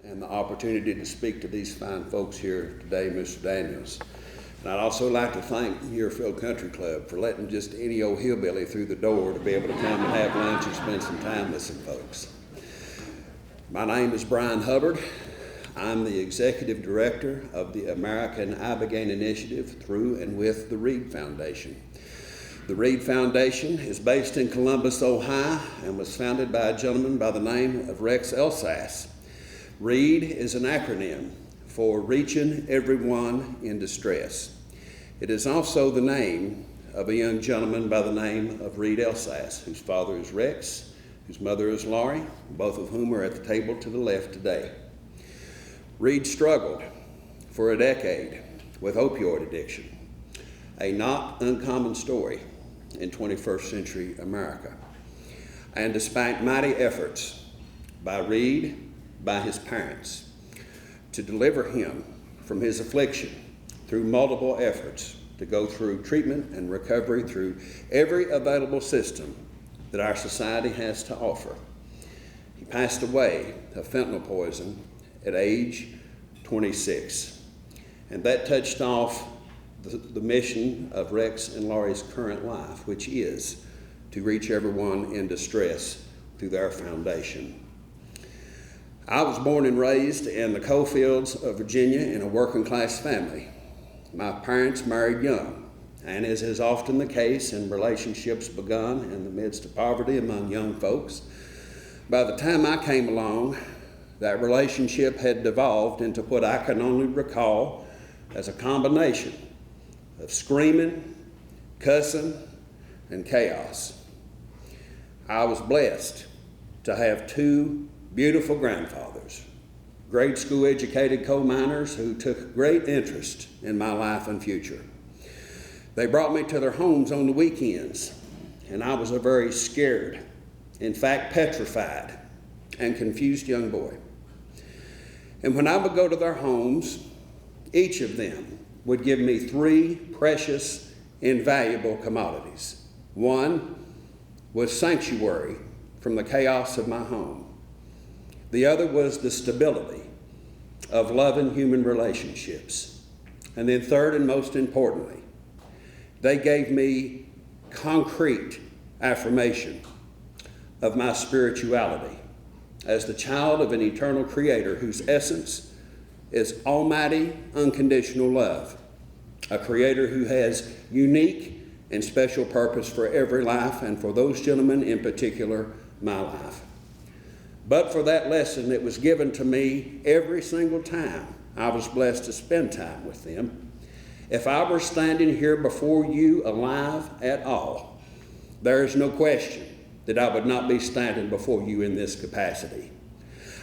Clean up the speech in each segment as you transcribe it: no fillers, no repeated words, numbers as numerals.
and the opportunity to speak to these fine folks here today, Mr. Daniels. And I'd also like to thank the Muirfield Country Club for letting just any old hillbilly through the door to be able to come and have lunch and spend some time with some folks. My name is Bryan Hubbard. I'm the Executive Director of the American Ibogaine Initiative through and with the Reid Foundation. The Reid Foundation is based in Columbus, Ohio, and was founded by a gentleman by the name of Rex Elsas. Reid is an acronym for Reaching Everyone in Distress. It is also the name of a young gentleman by the name of Reid Elsas, whose father is Rex, whose mother is Laurie, both of whom are at the table to the left today. Reid struggled for a decade with opioid addiction, a not uncommon story in 21st century America. And despite mighty efforts by Reid, by his parents, to deliver him from his affliction through multiple efforts to go through treatment and recovery through every available system that our society has to offer, he passed away of fentanyl poison at age 26. And that touched off the mission of Rex and Laurie's current life, which is to reach everyone in distress through their foundation. I was born and raised in the coal fields of Virginia in a working class family. My parents married young, and as is often the case in relationships begun in the midst of poverty among young folks, by the time I came along, that relationship had devolved into what I can only recall as a combination of screaming, cussing, and chaos. I was blessed to have two beautiful grandfathers, grade school educated coal miners who took great interest in my life and future. They brought me to their homes on the weekends, and I was a very scared, in fact petrified, and confused young boy. And when I would go to their homes, each of them would give me three precious, invaluable commodities. One was sanctuary from the chaos of my home. The other was the stability of loving human relationships. And then third and most importantly, they gave me concrete affirmation of my spirituality as the child of an eternal creator whose essence is almighty, unconditional love, a creator who has unique and special purpose for every life, and for those gentlemen in particular, my life. But for that lesson that was given to me every single time I was blessed to spend time with them, if I were standing here before you alive at all, there is no question that I would not be standing before you in this capacity.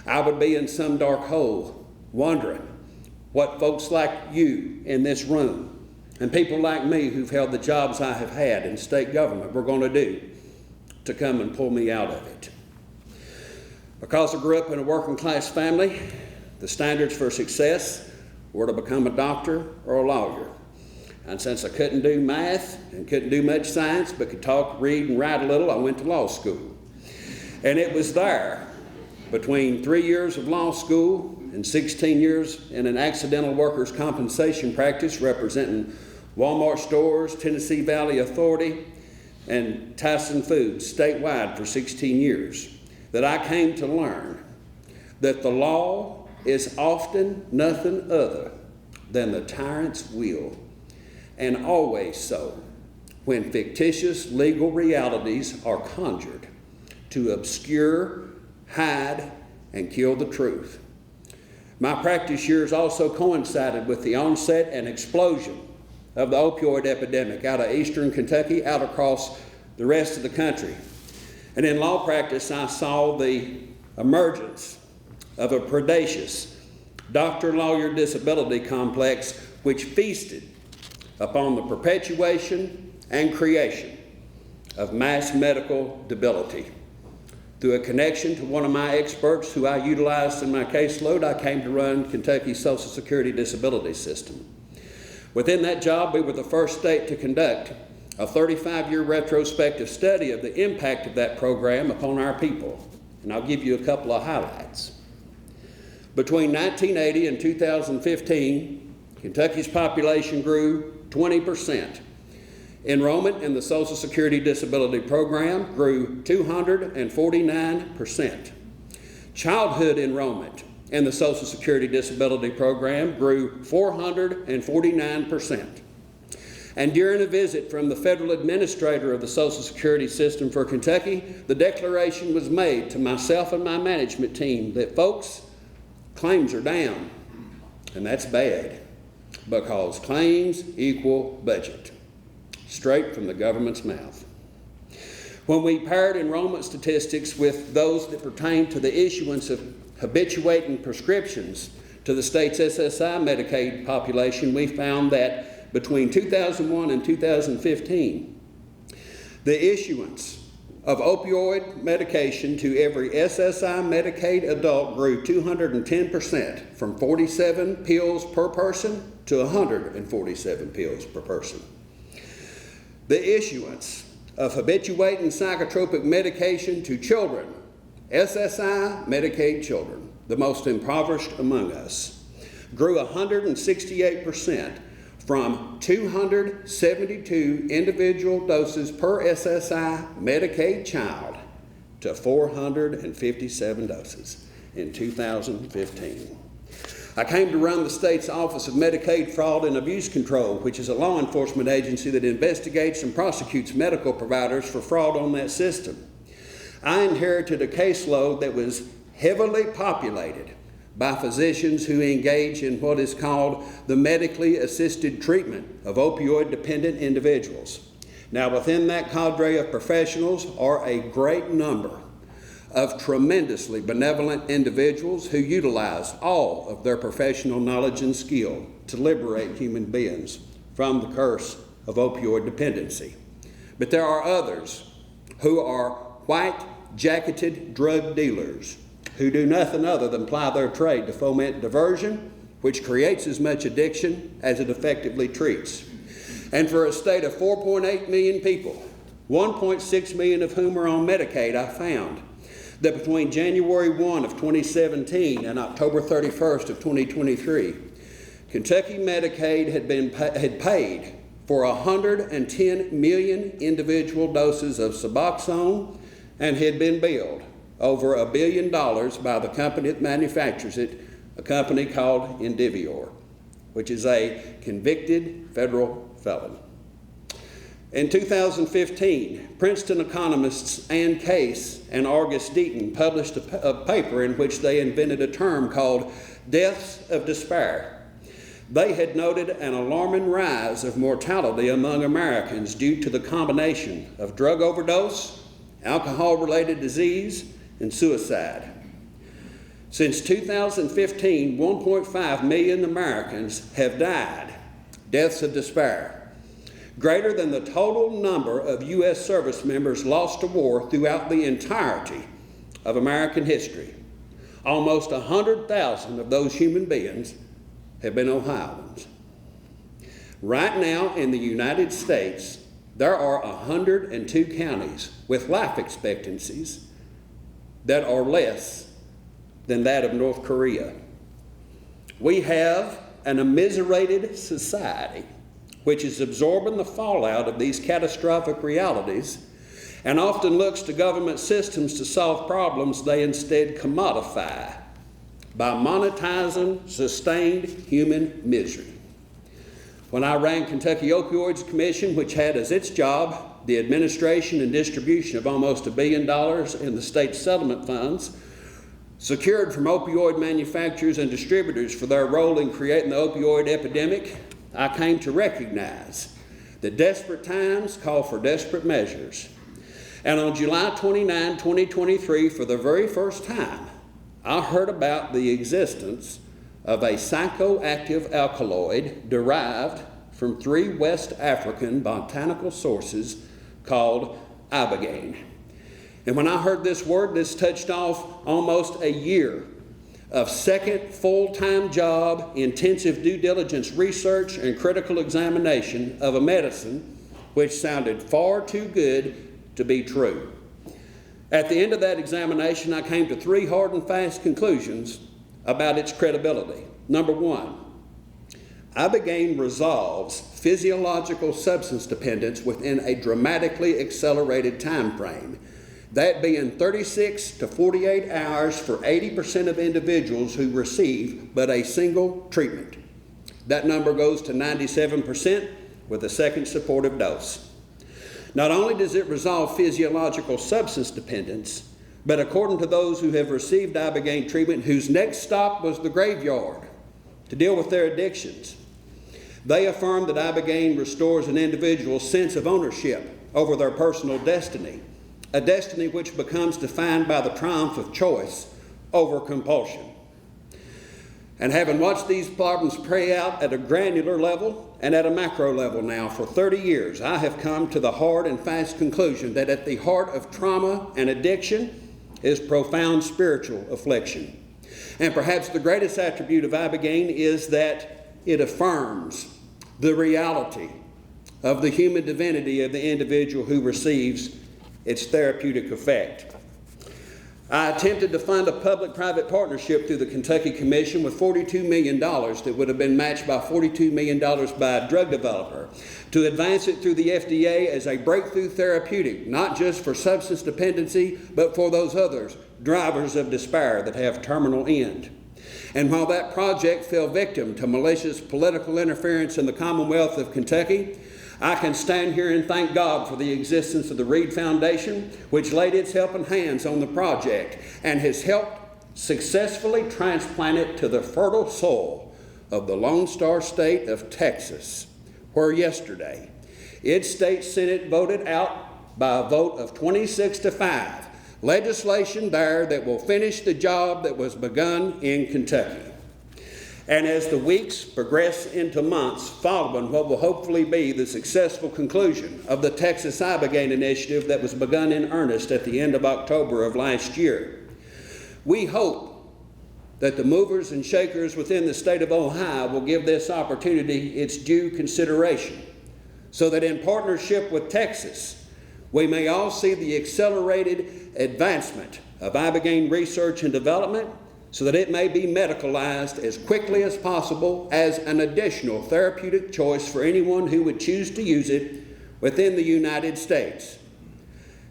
I would be in some dark hole wondering what folks like you in this room and people like me who've held the jobs I have had in state government were going to do to come and pull me out of it. Because I grew up in a working class family, the standards for success were to become a doctor or a lawyer. And since I couldn't do math and couldn't do much science, but could talk, read, and write a little, I went to law school. And it was there, between 3 years of law school and 16 years in an accidental workers' compensation practice representing Walmart stores, Tennessee Valley Authority, and Tyson Foods statewide for 16 years, that I came to learn that the law is often nothing other than the tyrant's will, and always so when fictitious legal realities are conjured to obscure, hide, and kill the truth. My practice years also coincided with the onset and explosion of the opioid epidemic out of eastern Kentucky, out across the rest of the country. And in law practice, I saw the emergence of a predacious doctor-lawyer disability complex which feasted upon the perpetuation and creation of mass medical debility. Through a connection to one of my experts who I utilized in my caseload, I came to run Kentucky's Social Security disability system. Within that job, we were the first state to conduct a 35-year retrospective study of the impact of that program upon our people. And I'll give you a couple of highlights. Between 1980 and 2015, Kentucky's population grew 20%. Enrollment in the Social Security Disability Program grew 249%. Childhood enrollment in the Social Security Disability Program grew 449%. And during a visit from the federal administrator of the Social Security system for Kentucky, the declaration was made to myself and my management team that, folks, claims are down. And that's bad, because claims equal budget. Straight from the government's mouth. When we paired enrollment statistics with those that pertain to the issuance of habituating prescriptions to the state's SSI Medicaid population, we found that between 2001 and 2015, the issuance of opioid medication to every SSI Medicaid adult grew 210%, from 47 pills per person to 147 pills per person. The issuance of habituating psychotropic medication to children, SSI Medicaid children, the most impoverished among us, grew 168%, from 272 individual doses per SSI Medicaid child to 457 doses in 2015. I came to run the state's Office of Medicaid Fraud and Abuse Control, which is a law enforcement agency that investigates and prosecutes medical providers for fraud on that system. I inherited a caseload that was heavily populated by physicians who engage in what is called the medically assisted treatment of opioid-dependent individuals. Now, within that cadre of professionals are a great number of tremendously benevolent individuals who utilize all of their professional knowledge and skill to liberate human beings from the curse of opioid dependency. But there are others who are white-jacketed drug dealers who do nothing other than ply their trade to foment diversion, which creates as much addiction as it effectively treats. And for a state of 4.8 million people, 1.6 million of whom are on Medicaid, I found that between January 1 of 2017 and October 31st of 2023, Kentucky Medicaid had paid for 110 million individual doses of Suboxone and had been billed over $1 billion by the company that manufactures it, a company called Indivior, which is a convicted federal felon. In 2015, Princeton economists Ann Case and Argus Deaton published a paper in which they invented a term called deaths of despair. They had noted an alarming rise of mortality among Americans due to the combination of drug overdose, alcohol-related disease, and suicide. Since 2015, 1.5 million Americans have died, deaths of despair, greater than the total number of U.S. service members lost to war throughout the entirety of American history. Almost 100,000 of those human beings have been Ohioans. Right now in the United States, there are 102 counties with life expectancies that are less than that of North Korea. We have an immiserated society which is absorbing the fallout of these catastrophic realities and often looks to government systems to solve problems they instead commodify by monetizing sustained human misery. When I ran Kentucky Opioids Commission, which had as its job the administration and distribution of almost $1 billion in the state settlement funds, secured from opioid manufacturers and distributors for their role in creating the opioid epidemic, I came to recognize that desperate times call for desperate measures. And on July 29, 2023, for the very first time, I heard about the existence of a psychoactive alkaloid derived from 3 West African botanical sources called ibogaine. And when I heard this word, this touched off almost a year of second full-time job, intensive due diligence research, and critical examination of a medicine which sounded far too good to be true. At the end of that examination, I came to 3 hard and fast conclusions about its credibility. Number one, ibogaine resolves physiological substance dependence within a dramatically accelerated time frame, that being 36 to 48 hours for 80% of individuals who receive but a single treatment. That number goes to 97% with a second supportive dose. Not only does it resolve physiological substance dependence, but according to those who have received ibogaine treatment whose next stop was the graveyard to deal with their addictions, they affirm that ibogaine restores an individual's sense of ownership over their personal destiny, a destiny which becomes defined by the triumph of choice over compulsion. And having watched these problems play out at a granular level and at a macro level now for 30 years, I have come to the hard and fast conclusion that at the heart of trauma and addiction is profound spiritual affliction. And perhaps the greatest attribute of ibogaine is that it affirms the reality of the human divinity of the individual who receives its therapeutic effect. I attempted to fund a public-private partnership through the Kentucky Commission with $42 million that would have been matched by $42 million by a drug developer to advance it through the FDA as a breakthrough therapeutic, not just for substance dependency, but for those others, drivers of despair that have terminal end. And while that project fell victim to malicious political interference in the Commonwealth of Kentucky, I can stand here and thank God for the existence of the Reid Foundation, which laid its helping hands on the project and has helped successfully transplant it to the fertile soil of the Lone Star State of Texas, where yesterday its state Senate voted out by a vote of 26-5 legislation there that will finish the job that was begun in Kentucky. And as the weeks progress into months following what will hopefully be the successful conclusion of the Texas ibogaine initiative that was begun in earnest at the end of October of last year, we hope that the movers and shakers within the state of Ohio will give this opportunity its due consideration, so that in partnership with Texas, we may all see the accelerated advancement of ibogaine research and development so that it may be medicalized as quickly as possible as an additional therapeutic choice for anyone who would choose to use it within the United States.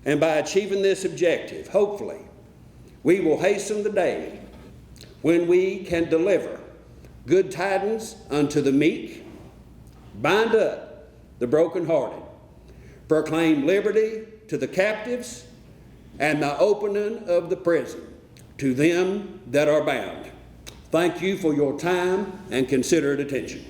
And by achieving this objective, hopefully, we will hasten the day when we can deliver good tidings unto the meek, bind up the brokenhearted, proclaim liberty to the captives, and the opening of the prison to them that are bound. Thank you for your time and considerate attention.